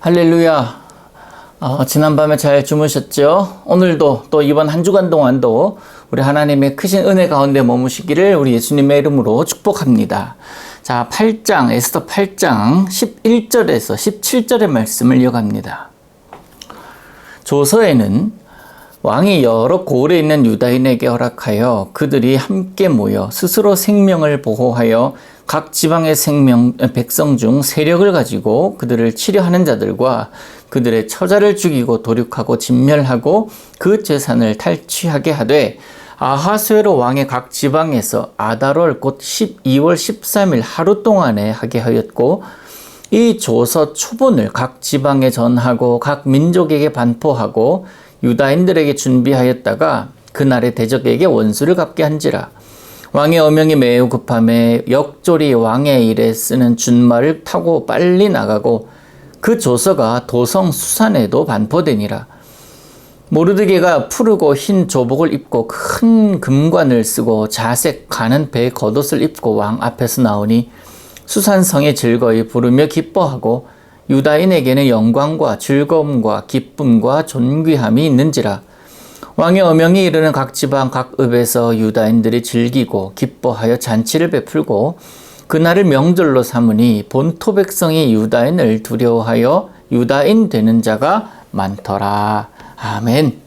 할렐루야. 지난밤에 잘 주무셨죠? 오늘도 또 이번 한 주간 동안도 우리 하나님의 크신 은혜 가운데 머무시기를 우리 예수님의 이름으로 축복합니다. 자, 에스더 8장 11절에서 17절의 말씀을 이어갑니다. 조서에는 왕이 여러 고을에 있는 유다인에게 허락하여 그들이 함께 모여 스스로 생명을 보호하여 각 지방의 백성 중 세력을 가지고 그들을 치려하는 자들과 그들의 처자를 죽이고 도륙하고 진멸하고 그 재산을 탈취하게 하되 아하수에로 왕의 각 지방에서 아달월 곧 12월 13일 하루 동안에 하게 하였고 이 조서 초본을 각 지방에 전하고 각 민족에게 반포하고 유다인들에게 준비하였다가 그날의 대적에게 원수를 갚게 한지라. 왕의 어명이 매우 급함에 역졸이 왕의 일에 쓰는 준말을 타고 빨리 나가고 그 조서가 도성 수산에도 반포되니라. 모르드게가 푸르고 흰 조복을 입고 큰 금관을 쓰고 자색 가는 배 겉옷을 입고 왕 앞에서 나오니 수산성에 즐거이 부르며 기뻐하고 유다인에게는 영광과 즐거움과 기쁨과 존귀함이 있는지라. 왕의 어명이 이르는 각 지방 각 읍에서 유다인들이 즐기고 기뻐하여 잔치를 베풀고 그날을 명절로 삼으니 본토 백성이 유다인을 두려워하여 유다인 되는 자가 많더라. 아멘.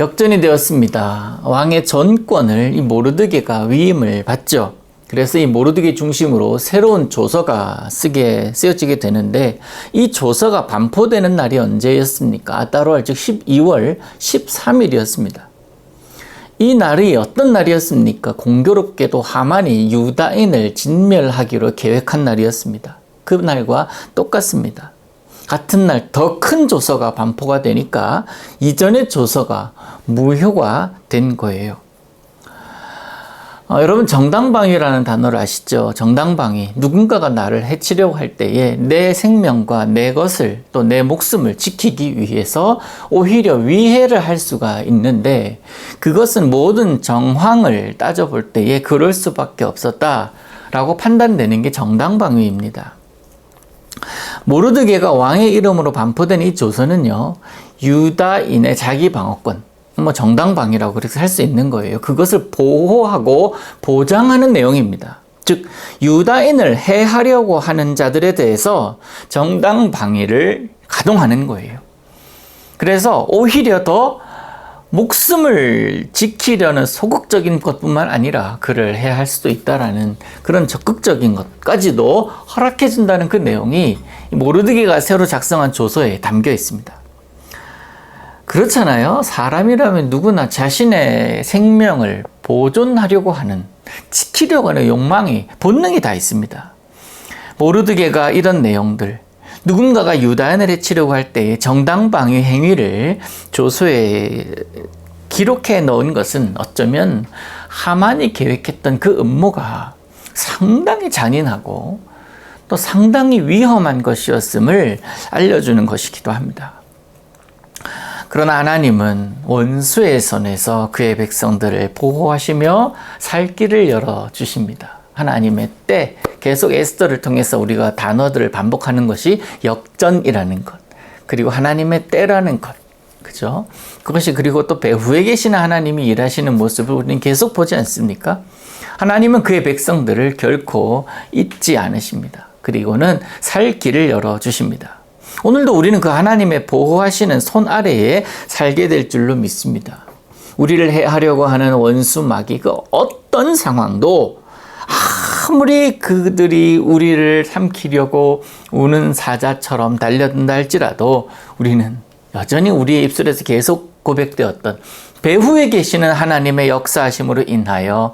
역전이 되었습니다. 왕의 전권을 이 모르드게가 위임을 받죠. 그래서 이 모르드게 중심으로 새로운 조서가 쓰여지게 되는데 이 조서가 반포되는 날이 언제였습니까? 아달월 즉 12월 13일이었습니다. 이 날이 어떤 날이었습니까? 공교롭게도 하만이 유다인을 진멸하기로 계획한 날이었습니다. 그 날과 똑같습니다. 같은 날 더 큰 조서가 반포가 되니까 이전의 조서가 무효가 된 거예요. 여러분 정당방위라는 단어를 아시죠? 정당방위. 누군가가 나를 해치려고 할 때에 내 생명과 내 것을 또 내 목숨을 지키기 위해서 오히려 위해를 할 수가 있는데 그것은 모든 정황을 따져볼 때에 그럴 수밖에 없었다라고 판단되는 게 정당방위입니다. 모르드게가 왕의 이름으로 반포된 이 조서는요, 유다인의 자기 방어권, 정당방위라고 그렇게 할 수 있는 거예요. 그것을 보호하고 보장하는 내용입니다. 즉 유다인을 해하려고 하는 자들에 대해서 정당방위를 가동하는 거예요. 그래서 오히려 더 목숨을 지키려는 소극적인 것뿐만 아니라 그를 해할 수도 있다라는 그런 적극적인 것까지도 허락해 준다는 그 내용이 모르드게가 새로 작성한 조서에 담겨 있습니다. 그렇잖아요. 사람이라면 누구나 자신의 생명을 보존하려고 하는, 지키려고 하는 욕망이, 본능이 다 있습니다. 모르드게가 이런 내용들, 누군가가 유다인을 해치려고 할 때의 정당방위 행위를 조서에 기록해 놓은 것은 어쩌면 하만이 계획했던 그 음모가 상당히 잔인하고 또 상당히 위험한 것이었음을 알려주는 것이기도 합니다. 그러나 하나님은 원수의 손에서 그의 백성들을 보호하시며 살 길을 열어주십니다. 하나님의 때, 계속 에스더를 통해서 우리가 단어들을 반복하는 것이 역전이라는 것, 그리고 하나님의 때라는 것, 그죠? 그것이 그리고 또 배후에 계시는 하나님이 일하시는 모습을 우리는 계속 보지 않습니까? 하나님은 그의 백성들을 결코 잊지 않으십니다. 그리고는 살 길을 열어주십니다. 오늘도 우리는 그 하나님의 보호하시는 손 아래에 살게 될 줄로 믿습니다. 우리를 해하려고 하는 원수 마귀 그 어떤 상황도 아무리 그들이 우리를 삼키려고 우는 사자처럼 달려든다 할지라도 우리는 여전히 우리의 입술에서 계속 고백되었던 배후에 계시는 하나님의 역사하심으로 인하여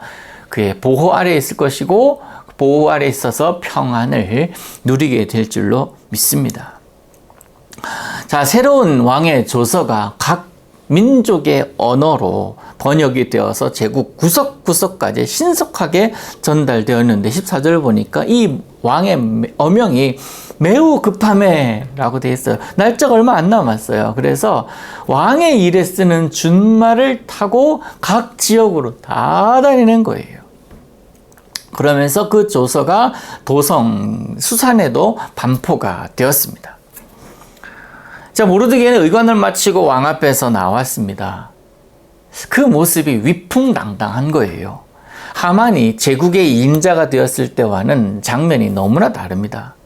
그의 보호 아래에 있을 것이고 보호 아래에 있어서 평안을 누리게 될 줄로 믿습니다. 자, 새로운 왕의 조서가 각 민족의 언어로 번역이 되어서 제국 구석구석까지 신속하게 전달되었는데 14절을 보니까 이 왕의 어명이 매우 급함에 라고 되어 있어요. 날짜가 얼마 안 남았어요. 그래서 왕의 일에 쓰는 준말을 타고 각 지역으로 다 다니는 거예요. 그러면서 그 조서가 도성 수산에도 반포가 되었습니다. 자, 모르드게는 의관을 마치고 왕 앞에서 나왔습니다. 그 모습이 위풍당당한 거예요. 하만이 제국의 임자가 되었을 때와는 장면이 너무나 다릅니다.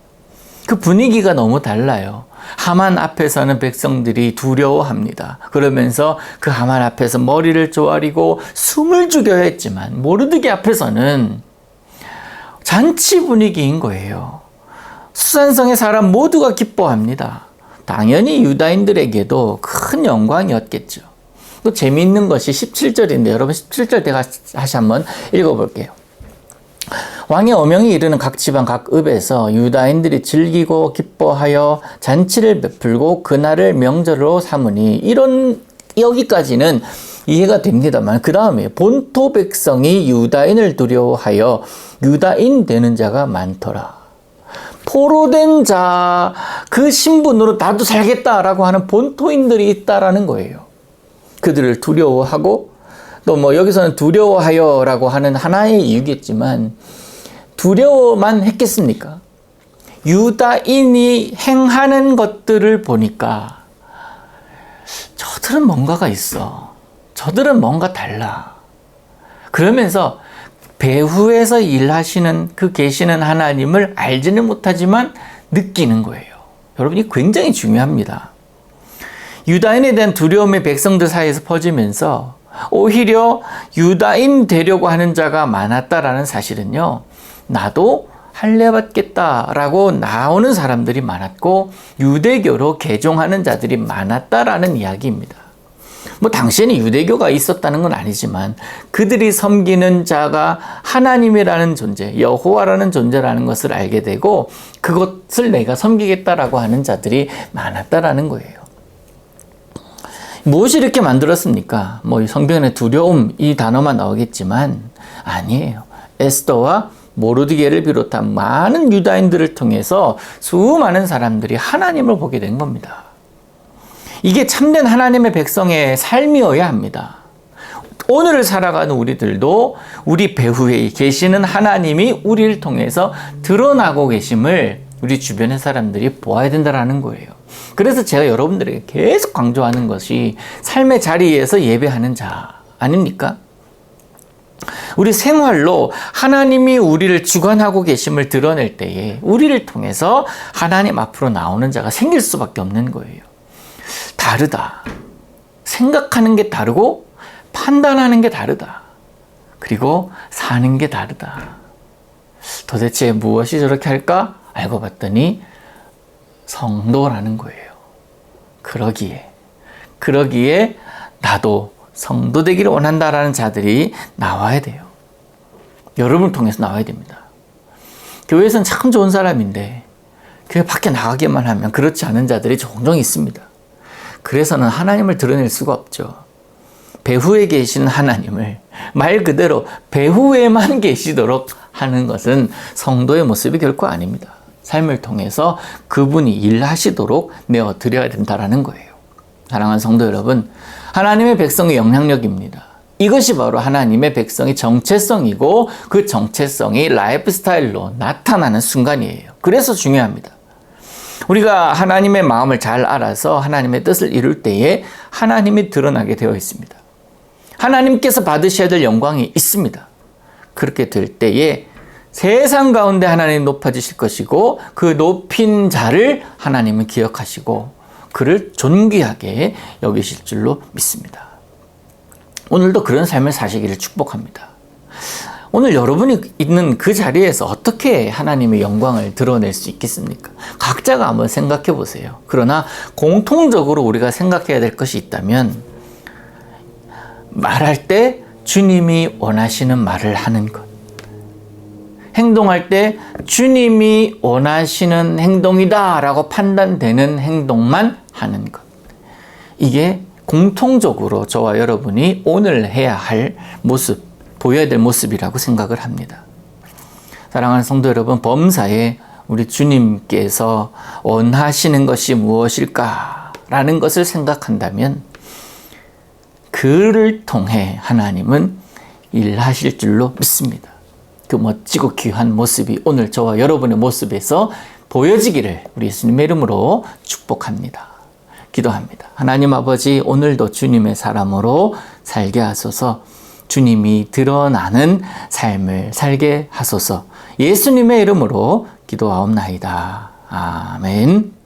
그 분위기가 너무 달라요. 하만 앞에서는 백성들이 두려워합니다. 그러면서 그 하만 앞에서 머리를 조아리고 숨을 죽여야 했지만 모르드게 앞에서는 잔치 분위기인 거예요. 수산성의 사람 모두가 기뻐합니다. 당연히 유다인들에게도 큰 영광이었겠죠. 또 재미있는 것이 17절인데 여러분 17절 다시 한번 읽어볼게요. 왕의 어명이 이르는 각 지방 각 읍에서 유다인들이 즐기고 기뻐하여 잔치를 베풀고 그날을 명절로 삼으니 이런 여기까지는 이해가 됩니다만 그 다음에 본토 백성이 유다인을 두려워하여 유다인 되는 자가 많더라. 포로된 자 그 신분으로 나도 살겠다라고 하는 본토인들이 있다라는 거예요. 그들을 두려워하고 또 뭐 여기서는 두려워하여라고 하는 하나의 이유겠지만 두려워만 했겠습니까? 유다인이 행하는 것들을 보니까 저들은 뭔가가 있어. 저들은 뭔가 달라. 그러면서 배후에서 일하시는 그 계시는 하나님을 알지는 못하지만 느끼는 거예요. 여러분이 굉장히 중요합니다. 유다인에 대한 두려움이 백성들 사이에서 퍼지면서 오히려 유다인 되려고 하는 자가 많았다라는 사실은요. 나도 할례 받겠다라고 나오는 사람들이 많았고 유대교로 개종하는 자들이 많았다라는 이야기입니다. 뭐 당시에는 유대교가 있었다는 건 아니지만 그들이 섬기는 자가 하나님이라는 존재, 여호와라는 존재라는 것을 알게 되고 그것을 내가 섬기겠다라고 하는 자들이 많았다라는 거예요. 무엇이 이렇게 만들었습니까? 뭐 성경에 두려움 이 단어만 나오겠지만 아니에요. 에스더와 모르드게를 비롯한 많은 유다인들을 통해서 수많은 사람들이 하나님을 보게 된 겁니다. 이게 참된 하나님의 백성의 삶이어야 합니다. 오늘을 살아가는 우리들도 우리 배후에 계시는 하나님이 우리를 통해서 드러나고 계심을 우리 주변의 사람들이 보아야 된다는 거예요. 그래서 제가 여러분들에게 계속 강조하는 것이 삶의 자리에서 예배하는 자 아닙니까? 우리 생활로 하나님이 우리를 주관하고 계심을 드러낼 때에 우리를 통해서 하나님 앞으로 나오는 자가 생길 수밖에 없는 거예요. 다르다. 생각하는 게 다르고 판단하는 게 다르다. 그리고 사는 게 다르다. 도대체 무엇이 저렇게 할까? 알고 봤더니 성도라는 거예요. 그러기에 나도 성도 되기를 원한다라는 자들이 나와야 돼요. 여러분을 통해서 나와야 됩니다. 교회에서는 참 좋은 사람인데 교회 밖에 나가기만 하면 그렇지 않은 자들이 종종 있습니다. 그래서는 하나님을 드러낼 수가 없죠. 배후에 계신 하나님을 말 그대로 배후에만 계시도록 하는 것은 성도의 모습이 결코 아닙니다. 삶을 통해서 그분이 일하시도록 내어드려야 된다는 거예요. 사랑하는 성도 여러분, 하나님의 백성의 영향력입니다. 이것이 바로 하나님의 백성의 정체성이고 그 정체성이 라이프 스타일로 나타나는 순간이에요. 그래서 중요합니다. 우리가 하나님의 마음을 잘 알아서 하나님의 뜻을 이룰 때에 하나님이 드러나게 되어 있습니다. 하나님께서 받으셔야 될 영광이 있습니다. 그렇게 될 때에 세상 가운데 하나님이 높아지실 것이고 그 높인 자를 하나님은 기억하시고 그를 존귀하게 여기실 줄로 믿습니다. 오늘도 그런 삶을 사시기를 축복합니다. 오늘 여러분이 있는 그 자리에서 어떻게 하나님의 영광을 드러낼 수 있겠습니까? 각자가 한번 생각해 보세요. 그러나 공통적으로 우리가 생각해야 될 것이 있다면 말할 때 주님이 원하시는 말을 하는 것. 행동할 때 주님이 원하시는 행동이다 라고 판단되는 행동만 하는 것. 이게 공통적으로 저와 여러분이 오늘 해야 할 모습, 보여야 될 모습이라고 생각을 합니다. 사랑하는 성도 여러분, 범사에 우리 주님께서 원하시는 것이 무엇일까 라는 것을 생각한다면 그를 통해 하나님은 일하실 줄로 믿습니다. 그 멋지고 귀한 모습이 오늘 저와 여러분의 모습에서 보여지기를 우리 예수님의 이름으로 축복합니다. 기도합니다. 하나님 아버지, 오늘도 주님의 사람으로 살게 하소서. 주님이 드러나는 삶을 살게 하소서. 예수님의 이름으로 기도하옵나이다. 아멘.